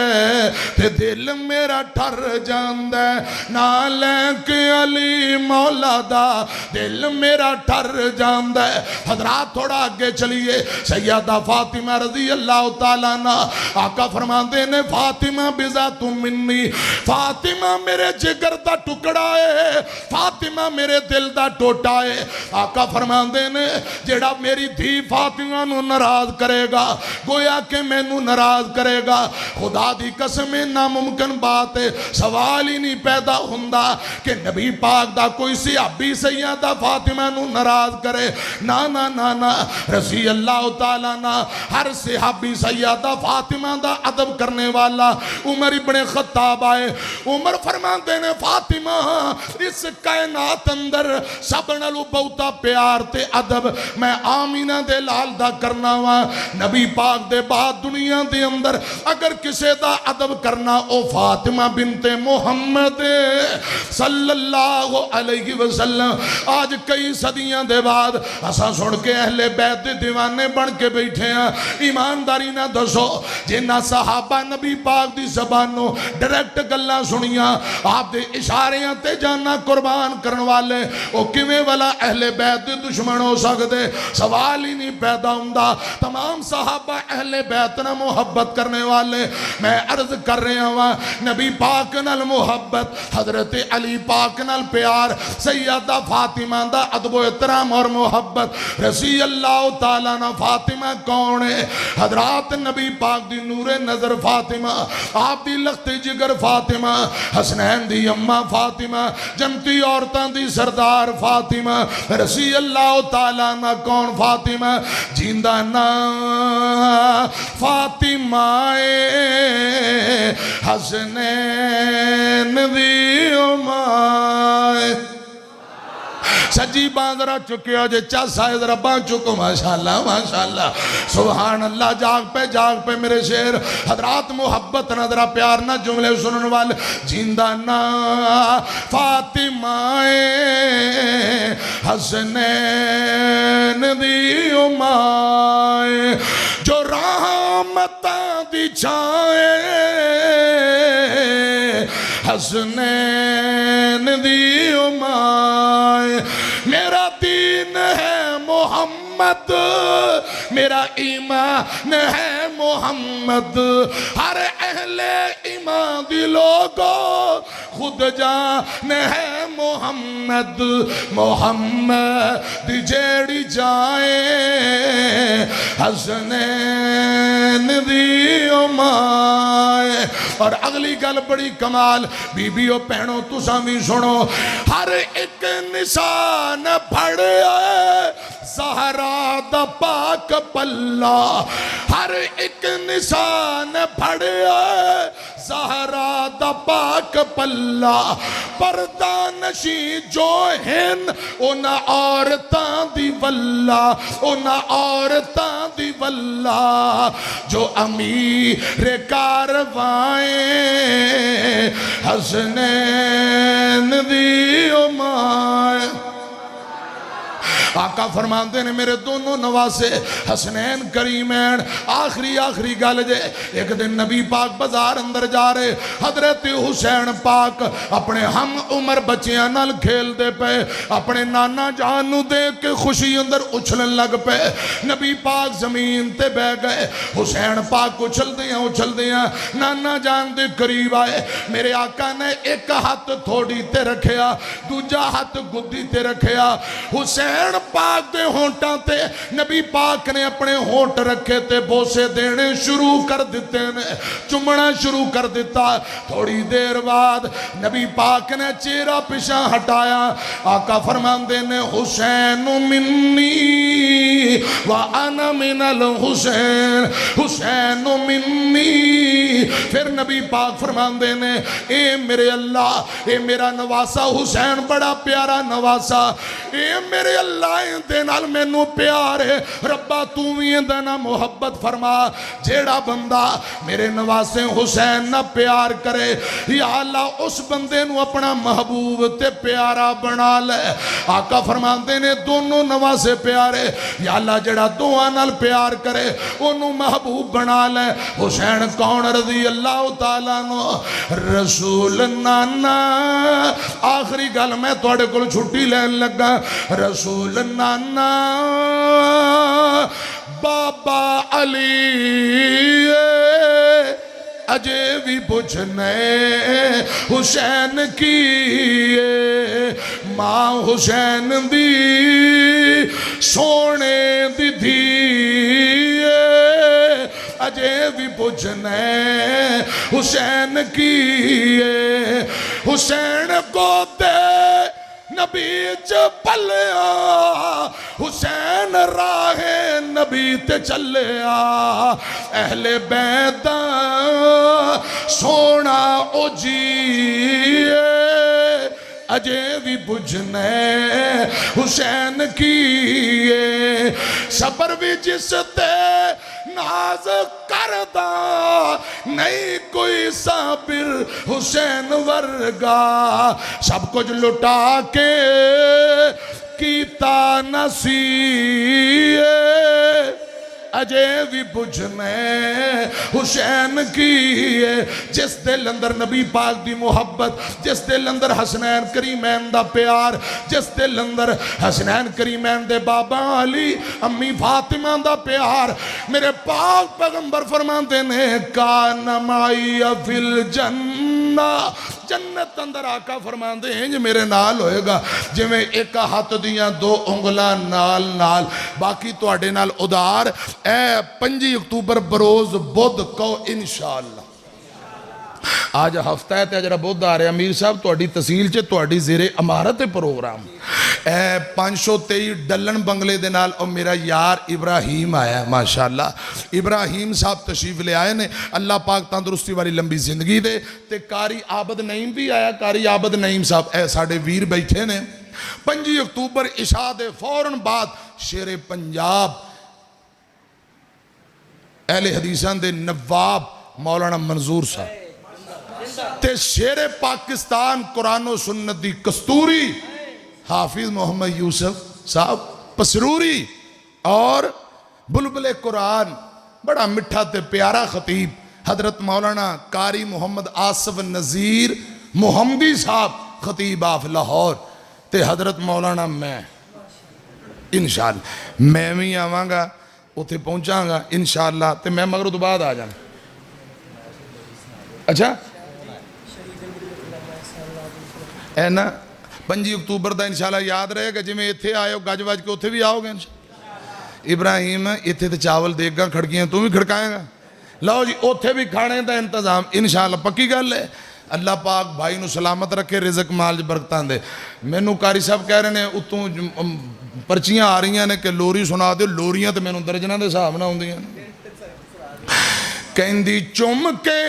تے دل میرا ٹھر جاندے نہ لینک علی مولا دا دل میرا ٹھر جاندے حضرات تھوڑا آگے چلیے سیدہ فاطمہ رضی اللہ تعالیٰ عنہ آقا فرماندے نے فاطمہ بذات منی فاطمہ میرے جگر دا ٹکڑا ہے، فاطمہ میرے دل دا ٹوٹا ہے۔ آقا فرماندے نے جیڑا میری دھی فاطمہ نو ناراض کرے گا گویا کہ میں نو ناراض کرے گا۔ خدا دی قسم ناممکن بات ہے، سوال ہی نہیں پیدا ہوندا کہ نبی پاک دا کوئی صحابی سیدہ فاطمہ نو ناراض کرے۔ نا نا نا نا، رضی اللہ تعالیٰ نا ہر صحابی سیدہ فاطمہ دا ادب کرنے والا عمر ابن خطاب آئے۔ عمر فرماندے نے فاطمہ اس کائنات اندر سب نالو بہتا پیار تے ادب میں آمینہ دے لال دا کرنا وا۔ نبی پاک دے بعد دنیا دے اندر اگر کسے دا ادب کرنا او فاطمہ بنت محمد صلی اللہ علیہ وسلم۔ آج کئی صدیاں دے بعد اساں سن کے اہل بیت دیوانے بن کے بیٹھے ہیں۔ ایمانداری نہ دسو جنہ صحابہ نبی پاک دی زبانوں ڈائریکٹ گلاں سنیاں آپ دے اشاریاں تے جانا قربان کرن والے او کیویں والا اہل بیت دے دشمن ہو سکدے؟ سوال ہی نہیں پیدا ہوندا۔ تمام صحابہ اہل بیت نہ محبت کرنے والے، میں عرض کر رہا ہوں نبی پاک نال محبت، حضرت علی پاک نال پیار، سیدہ فاطمہ دا ادب و احترام اور محبت۔ رضی اللہ تعالیٰ عنہ فاطمہ کون ہے؟ حضرات نبی پاک دی نور نظر فاطمہ، آپ دی لخت جگر فاطمہ، حسنین دی اماں فاطمہ، جنتی عورتان دی سردار فاطمہ۔ رضی اللہ تعالیٰ عنہ کون فاطمہ؟ جیندہ نا فاطمہ حسنین دی اماں۔ سجی باندرہ چکے ہو جے چاسا ہے ذرا بان چکو ماشاءاللہ ماشاءاللہ سبحان اللہ۔ جاگ پہ میرے شیر حضرات محبت نہ ذرا پیار نہ جملے سنن والے۔ جیندہ نا فاطمہ حسنین دی امائے جو رحمتاں دی چھائے حسنین دی امائے۔ میرا دین ہے محمد، میرا ایمان ہے محمد، ہر اہل ایمان دی لوگوں خود جان ہے محمد۔ محمد دی جیڑی جائے حسنین دی امائے۔ اور اگلی گل بڑی کمال بیبیو پہنو تساں بھی سنو، ہر ایک نشان پھڑیا زہرا دا پاک پلہ، ہر ایک نشان پھڑیا زہرا دا پاک پلہ۔ پردہ نشی جو ہن اونا عورتاں دی واللہ، اونا عورتاں دی واللہ جو امیر کاروائیں حسنین دی امائے۔ آقا فرماندے نے میرے دونوں نواسے حسنین کریمین۔ آخری گل جے ایک دن نبی پاک بازار اندر جا رہے، حضرت حسین پاک اپنے ہم عمر بچیاں نال کھیل دے پے، اپنے نانا جانو دیکھ کے خوشی اندر اچھلن لگ پے۔ نبی پاک زمین تے بے گئے، حسین پاک اچھل دیاں نانا جان دے قریب آئے۔ میرے آقا نے ایک ہاتھ تھوڑی تے رکھیا، دوجا ہاتھ گدی تے رکھیا۔ حسین پاک دے ہونٹاں تے نبی پاک نے اپنے ہونٹ رکھے تے بوسے دینے شروع کر دیتے نے، چمڑا شروع کر دیتا۔ تھوڑی دیر بعد نبی پاک نے چہرہ پیچھے ہٹایا۔ آقا فرماندے نے حسین منی وانا من الحسین، حسین منی۔ پھر نبی پاک فرماندے نے اے میرے اللہ، اے میرا نواسا حسین بڑا پیارا نواسا، اے میرے اللہ دے نال میں نو پیار ہے، ربا تو بھی اندنا محبت فرما۔ جیڑا بندہ میرے نواسے حسین نہ پیار کرے، یا اللہ اس بندے نو اپنا محبوب تے پیارا بنا لے۔ آقا فرماندے نے دونوں نواسے پیارے، یا اللہ جیڑا دعا نال پیار کرے انہوں محبوب بنا لے۔ حسین کون رضی اللہ تعالیٰ نو؟ رسول نانا۔ آخری گل میں توڑے کل چھٹی لین لگا، رسول نانا بابا علی اجے بھی پوچھنے حسین کی ماں حسین دی سونے دی دھی اجے بھی پوچھنے حسین کی حسین کو دے نبی چلیا حسین راہ نبی تے چلیا اہل بیت سونا او جی اجے بھی بجھنے حسین کی صبر بھی جس تے ناز کردہ نہیں کوئی صابر حسین ورگا سب کچھ لٹا کے کیتا نصیب اجے بھی بجھنے حسین کی جس دل اندر نبی پاک دی محبت جس دل اندر حسنین کریمین دا پیار جس دل اندر حسنین کریمین دے بابا علی امی فاطمہ دا پیار میرے پاک پیغمبر فرماندے نے کان معی فی الجنہ جنت اندر آقا فرماندے ہیں جو میرے نال ہوئے گا جو میں ایک ہاتھ دیاں دو انگلہ نال نال باقی تو آڑے نال ادار اے 5 اکتوبر بروز بدھ کو انشاءاللہ آج ہفتہ ہے تیجرہ بدھ آ رہے امیر صاحب تو اڈی تحصیل چے تو اڈی زیر امارت پروگرام اے 523 ڈلن بنگلے دے نال اور میرا یار ابراہیم آیا ہے ماشاءاللہ ابراہیم صاحب تشریف لے آئے نے اللہ پاک تندرستی والی لمبی زندگی دے تے کاری عابد نعیم بھی آیا کاری عابد نعیم صاحب اے ساڑھے ویر بیٹھے نے 5 اکتوبر عشاء دے فوراً بعد شیر پنجاب اہل حدیثان دے نواب مولانا منظور صاحب تے شیر پاکستان قرآن و سنت دی کستوری حافظ محمد یوسف صاحب پسروری اور بلبل قرآن بڑا مٹھا تے پیارا خطیب حضرت مولانا قاری محمد آصف نذیر محمدی صاحب خطیب آف لاہور تے حضرت مولانا میں انشاءاللہ میں بھی آواں گا اتھے پہنچاں گا انشاءاللہ تے میں مغرب بعد آ جانا اچھا اے نا 5 اکتوبر دا انشاءاللہ یاد رہے گا جی میں اتھے آئے ہو گاج واج کے اتھے بھی آؤ گے انشاءاللہ ابراہیم اتھے تے چاول دیکھ گا کھڑکیاں تو بھی کھڑکائیں گا لاؤ جی اتھے بھی کھانے دا انتظام انشاءاللہ پکی گل ہے اللہ پاک بھائی نو سلامت رکھے رزق مال برکتاں دے میں نو قاری صاحب کہہ رہے ہیں اتوں پرچیاں آ رہی ہیں کہ لوری سنا دے لوریاں تے میں نو درجنہ دے صاحب نہ ہوں دیاں کہندی چم کے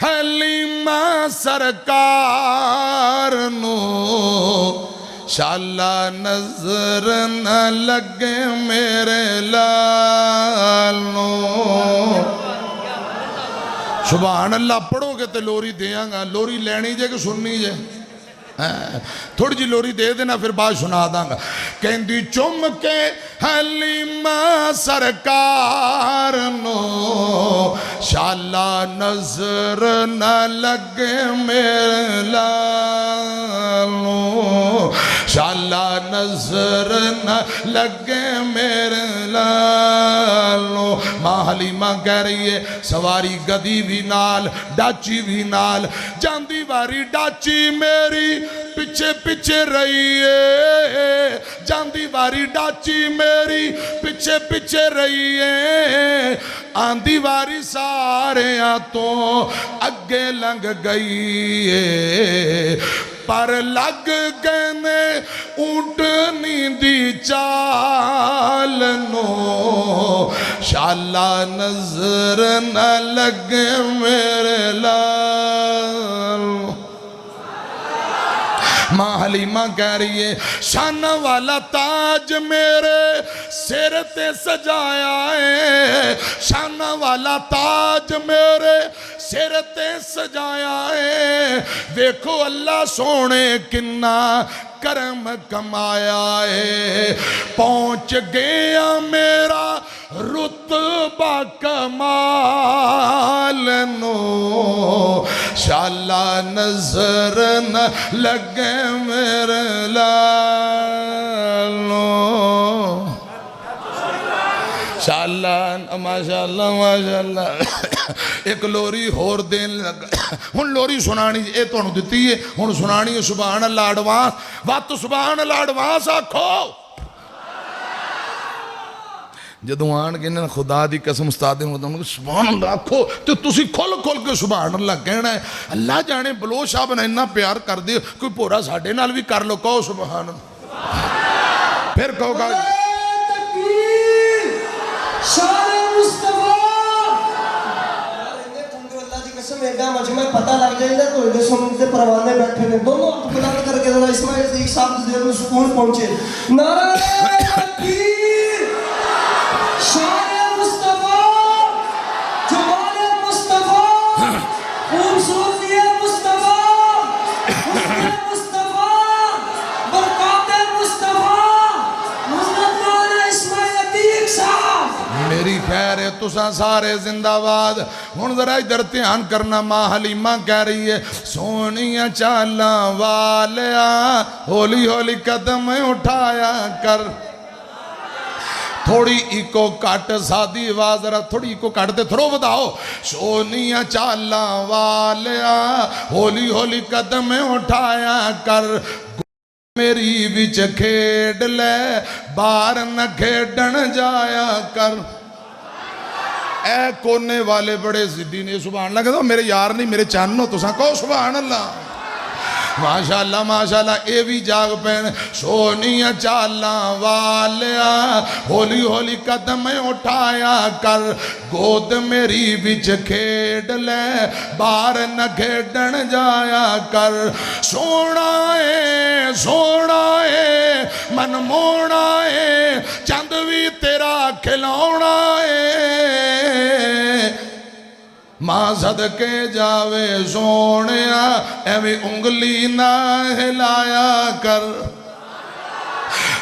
حلیمہ سرکار نو شاءاللہ نظر نہ لگے میرے لال نو سبحان اللہ پڑھو گے تے لوری دیاں گا لوری لینی جے کہ سننی جے تھوڑی جی لوری دے دینا پھر بات سنا داں گا کہندی چم کے حلیمہ سرکار نو شاءاللہ نظر نہ لگے میرے لال نو شاءاللہ نظر نہ لگے میرے لال نو ماں حلیمہ کہہ رہی ہے سواری گدی بھی نال ڈاچی بھی نال جاندی واری ڈاچی میری پچھے پچھے رہی ہے جاندی واری ڈاچی میری پچھے پچھے رہی ہے آندی واری سارے آتوں اگے لنگ گئی ہے پر لگ گئے اونٹنی دی چال نو شاءاللہ نظر نہ لگے میرے لال ماں حلیمہ کہہ رہی ہے شان والا تاج میرے سر تے سجایا ہے شان والا تاج میرے سر تے سجایا ہے دیکھو اللہ سونے کنا کرم کمایا ہے پہنچ گیا میرا رتبہ کمال نو شاءاللہ نظر نہ لگے میرے لال نو شاءاللہ اللہ ماشاء اللہ ماشاء اللہ ایک لوری ہور دین لگا ہن لوری سنانی اے تانوں دتی ہے ہن سنانی ہے سبحان اللہ ایڈوانس وقت سبحان اللہ ایڈوانس آکھو جدوں آن کے خدا دی قسم استاد نے سبحان اللہ آکھو تو تسی کھل کھل کے سبحان اللہ کہنا ہے اللہ جانے بلوچ صاحب نے اتنا پیار کر دے کوئی پورا ساڈے نال بھی کر لو کہو سبحان اللہ پھر کہو گا تکبیر شان مصطفیٰ اللہ کی قسم ایڈا مجمع پتہ لگ جائے گا تو ادھر سمجھ سے پروانے بیٹھے نے دونوں ہاتھ بلند کر کے ذرا اسماعیل صدیق صاحب کے دل میں سکون پہنچے نعرہ تکبیر شان مصطفیٰ جمال مصطفیٰ خوبصورتی مصطفیٰ حسن مصطفیٰ برکات مصطفیٰ حضرت مولانا اسماعیل صدیق صاحب میری خیر ہے تساں سارے زندہ باد ہن ذرا ادھر دھیان کرنا ماں حلیمہ کہہ رہی ہے سونیاں چالاں والیا ہولی ہولی قدم اٹھایا کر تھوڑی ایکو کٹ سادی آواز ذرا تھوڑی ایکو کٹ دے تھرو بتاؤ سونیاں چالاں والیا ہولی ہولی قدم اٹھایا کر میری وچ کھیڈ لے باہر نہ کھیڈن جایا کر اے کونے والے بڑے ضدی نے سبحان اللہ کہتا میرے یار نہیں میرے چانو تساں کہو سبحان اللہ ماشاءاللہ اے بھی جاگ پین سونیاں چالاں والیا ہولی ہولی قدم اٹھایا کر گود میری وچ کھیڈ لے باہر نہ کھیڈن جایا کر سونا ہے من مونا ہے چند بھی تیرا کھلونا ہے ماں صدقے جاوے سونیا ایویں انگلی نہ ہلایا کر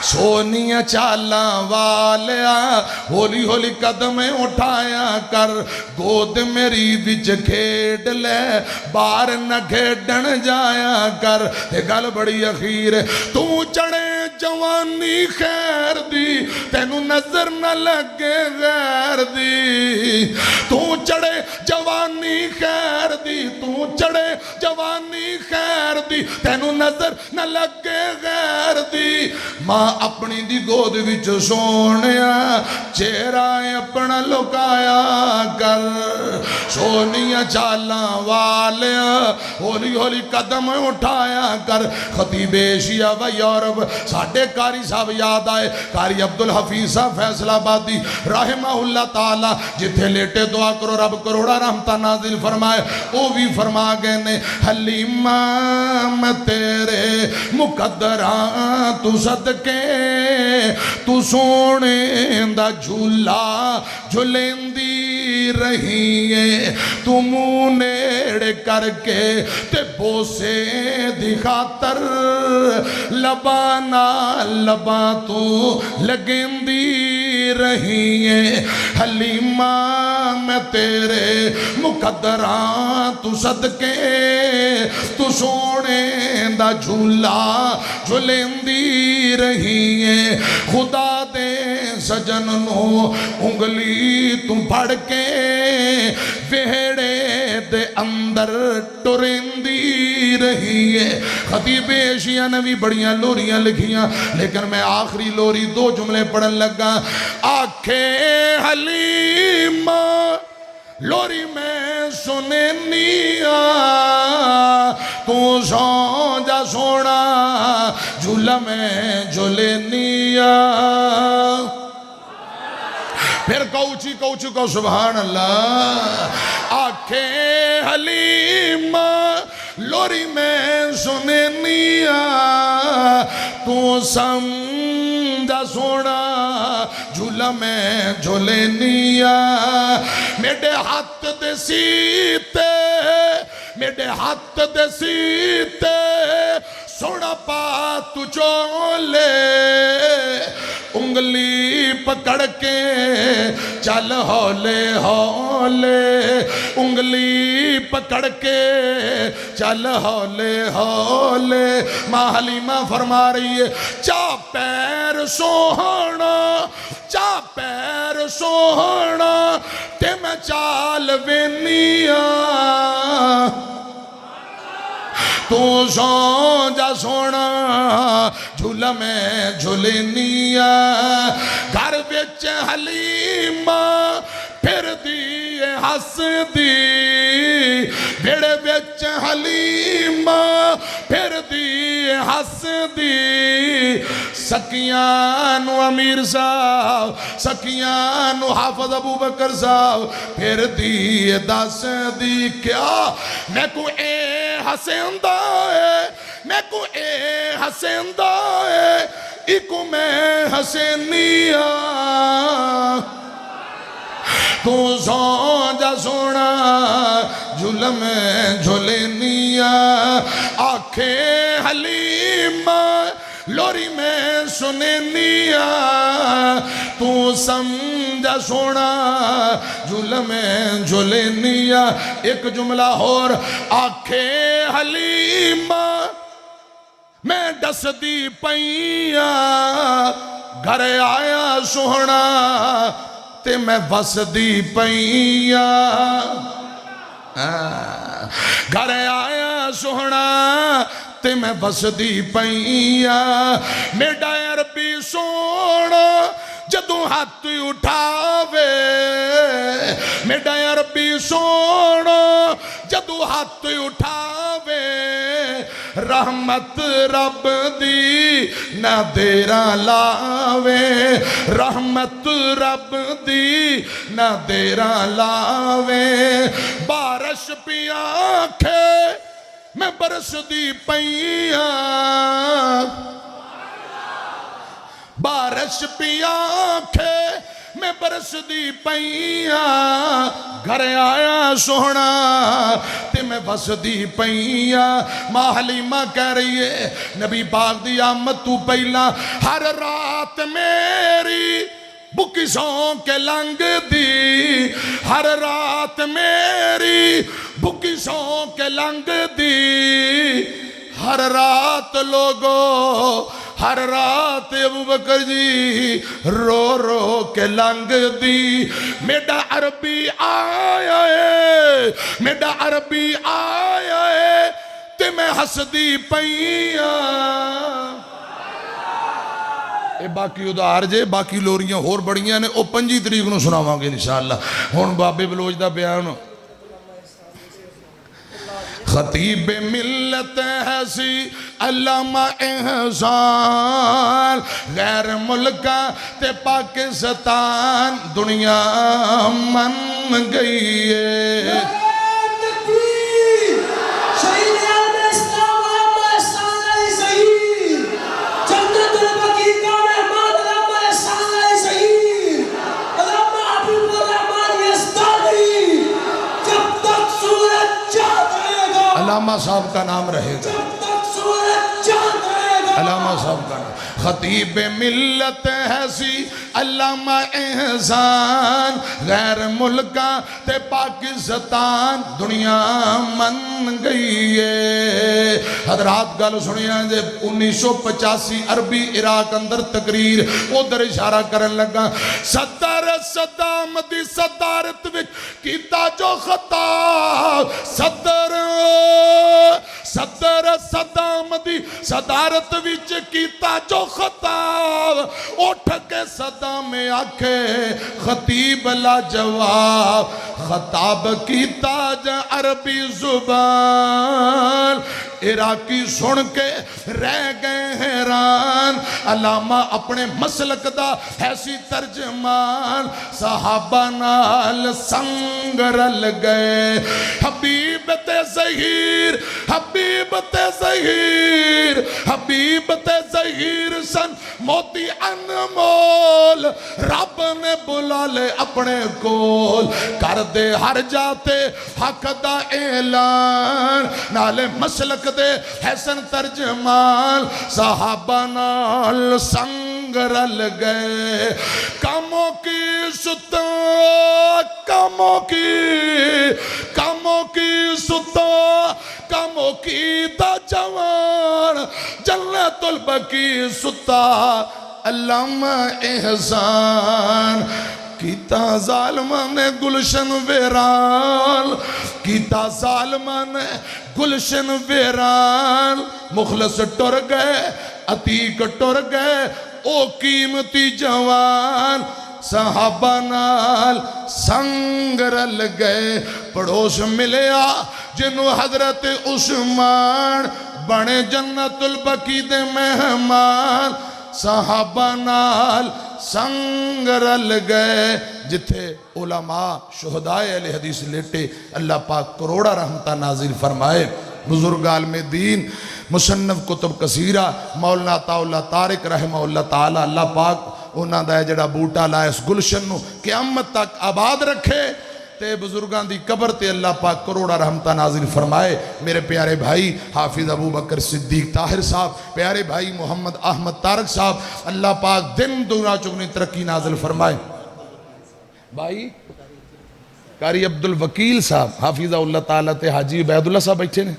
سونیاں چالاں والیا ہولی ہولی قدم اٹھایا کر گود میری وچ کھیڈ لے باہر نہ کھیڈن جایا کر یہ گل بڑی اخیر ہے تو چڑھے جوانی خیر دی تینوں نظر نہ لگے غیر دی تو چڑھے جوانی خیر دی تو چڑھے جوانی خیر دی تینوں نظر نہ لگے غیر دی ماں اپنی دی گود وچ سونیا چہرہ اپنا لکایا کر سونیاں چالاں والیا ہولی ہولی قدم اٹھایا کر خطیب ایشیا و یورپ ساڑھے قاری صاحب یاد آئے قاری عبدالحفیظ صاحب فیصل آبادی رحمہ اللہ تعالی جتھے لیٹے دعا کرو رب کروڑا رحمتہ نازل فرمائے او بھی فرما گئے نے حلیمہ میں تیرے مقدران تو صدقے تو سونے دا جھولا جھلیندی رہی ہے تو منہ نیڑ کر کے تے بوسے دی خاطر لبانا لبا تو لگیندی رہی ہے حلیمہ میں تیرے مقدران تو صدقے تو سونے دا جھولا جھلیندی رہی ہے خدا دے سجن نو انگلی تم پڑھ کے ویڑے دے اندر ٹرندی رہی ہے خطیب ایشیا نے بھی بڑیاں لوریاں لکھیاں لیکن میں آخری لوری دو جملے پڑھن لگا آنکھیں حلیمہ لوری میں سننیا تو سو جا سونا جھولا میں جھولنیا پھر کوچی کو سبحان اللہ آنکھیں حلیمہ لوری میں سننیا تو سمجھا سونا جھولا میں جھولنیا میرے ہاتھ دے سیتے میرے ہاتھ دے سیتے سونا پا تو چولے انگلی پکڑ کے چل ہولے ہولے انگلی پکڑ کے چل ہولے ہولے ماں حلیمہ فرما رہی ہے چا پیر سوہنا چا پیر سوہنا تے میں چال وینیا تو سو جا سونا جھولا میں جھولینیا گھر بچ حلیمہ پھر دی ہس دی بیڑے بچ حلیمہ پھر دی ہس دی سکیانو امیر صاحب سکیانو حافظ ابو بکر صاحب پھر دی دس دی کیا میں کو اے حسیندہ ہے میں کو اے حسیندہ ہے ایکو میں حسینیا تو سو جا سونا جھول میں جھولینیا آنکھیں حلیمہ لوری میں سنینیا تو سمجھا سونا جھول میں جھولینیا ایک جملہ اور آنکھیں حلیمہ میں ڈس دی پئیا گھر آیا سونا تے میں بس دی پئیا گھر آیا سونا تے میں بس دی پئیا میڈا عربی سونا جدوں ہاتھ اٹھاوے میڈا عربی سونا جدوں ہاتھ اٹھاوے رحمت رب دی نہ دیرا لاوے رحمت رب دی نہ دیرا لاوے بارش پی آنکھیں میں برس دی پئیا بارش پی آنکھیں میں برس دی پئیا گھر آیا سونا تے میں بس دی پئیا ماں حلیمہ کہہ رہی ہے نبی پاک دی آمد تو پہلا ہر رات میری بکی سوں کے لنگ دی ہر رات میری بکی سوں کے لنگ دی ہر رات لوگو ہر رات ابو بکر جی رو رو کے لنگ دی میڈا عربی آیا ہے میڈا عربی آیا ہے تے میں ہس دی پئیا اے باقی ادھار جے باقی لوریاں ہور بڑیاں نے او 25 تاریخ نو سناواں گے انشاءاللہ ہن بابے بلوچ دا بیان خطیب ملت ہے سی علامہ احسان غیر ملکہ تے پاکستان دنیا من گئی ہے علامہ صاحب کا نام رہے گا علامہ صاحب کا نام خطیب ملت ہے سی علامہ احسان غیر ملکہ تے پاکستان دنیا من گئی ہے حضرات گل سنیا جے 1985 عربی عراق اندر تقریر ادھر اشارہ کرن لگا صدر صدام دی صدارت وچ کیتا جو خطا صدر صدام دی صدارت وچ کیتا جو خطاب اٹھ کے صدام آکھے خطیب لا جواب خطاب کیتا جا عربی زبان عراقی سن کے رہ گئے حیران علامہ اپنے مسلک دا ایسی ترجمان صحابہ نال سنگ رل گئے حبیب تے ظہیر حبیب تے ظہیر حبیب تے ظہیر سن موتی انمول رب نے بلا لے اپنے کول کر دے ہر جاتے حق دا اعلان نالے مسلک دے حسن ترجمان صحابہ نال سنگ رل گئے کاموں کی ستا کاموں کی ستا کاموں کی دا جوان جنت البقی ستا علامہ احسان کیتا ظالمان گلشن ویران کیتا ظالمان گلشن ویران مخلص ٹر گئے عتیق ٹر گئے او قیمتی جوان صحابہ نال سنگ رل گئے پڑوس ملیا جنہوں حضرت عثمان بنے جنت البقی دے مہمان صحابہ نال سنگ رل گئے جتھے علماء شہدائے علیہ حدیث لیٹے اللہ پاک کروڑا رحمتہ نازل فرمائے بزرگ عالم دین مصنف کتب کثیرہ مولانا عطا اللہ طارق رحمہ اللہ تعالی اللہ پاک انہاں دا جڑا بوٹا لائے اس گلشن نو قیامت تک آباد رکھے تے بزرگاں دی قبر تے اللہ پاک کروڑا رحمتہ نازل فرمائے میرے پیارے بھائی حافظ ابو بکر صدیق طاہر صاحب پیارے بھائی محمد احمد طارق صاحب اللہ پاک دن دونا چگنی ترقی نازل فرمائے بھائی قاری عبدالوکیل صاحب حافظ اللہ تعالیٰ تے حاجی عبید اللہ صاحب بیٹھے نے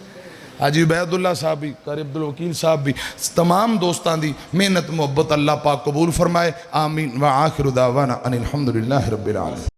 حاجی عبید اللہ صاحب بھی قاری عبدالوکیل صاحب بھی تمام دوستان دی محنت محبت اللہ پاک قبول فرمائے آمین وآخر دعوانا ان الحمدللہ رب العالمین